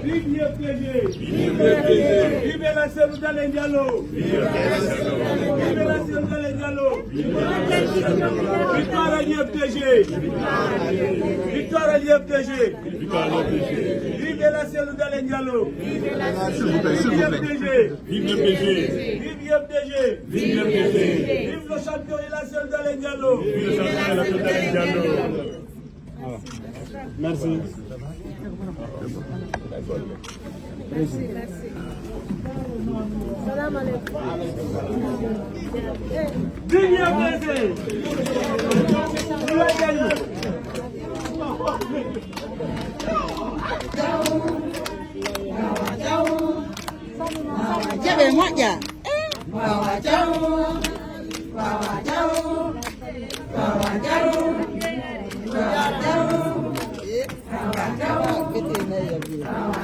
Vive le PG. Vive la cellule Dalein Diallo. Vive la cellule Dalein Diallo. Victoire à l'IFTG. Victoire à l'IFTG. Vive la cellule Dalein Diallo. Vive l'IFTG. Vive le PG. Vive l'IFTG. Vive le PG. Vive le champion et la cellule Dalein Diallo. Vive le champion et la cellule Dalein Diallo. Merci. Merci. Salam alaikum. Vive l'IFTG. Jabe moja.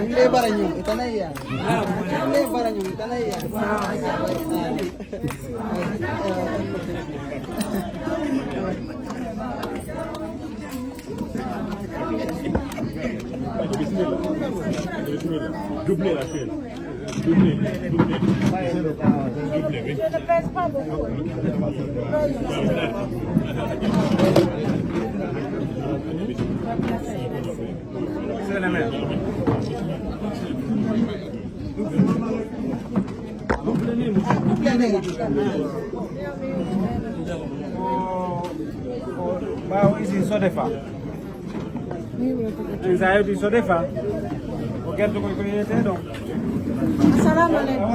Ile baranyo itanaya. Ile baranyo itanaya. Doublez la chaîne. Doublez. Je ne pèse pas beaucoup. C'est la même. Wow, isi sodefa. Nzayo di sodefa. Okel to ko yete do. Assalamu alaikum.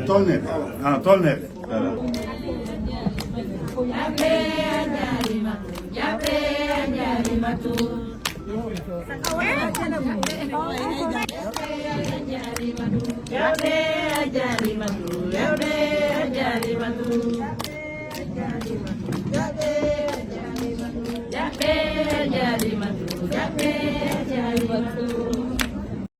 Tolnet. Ah, Tolnet. Halimatou.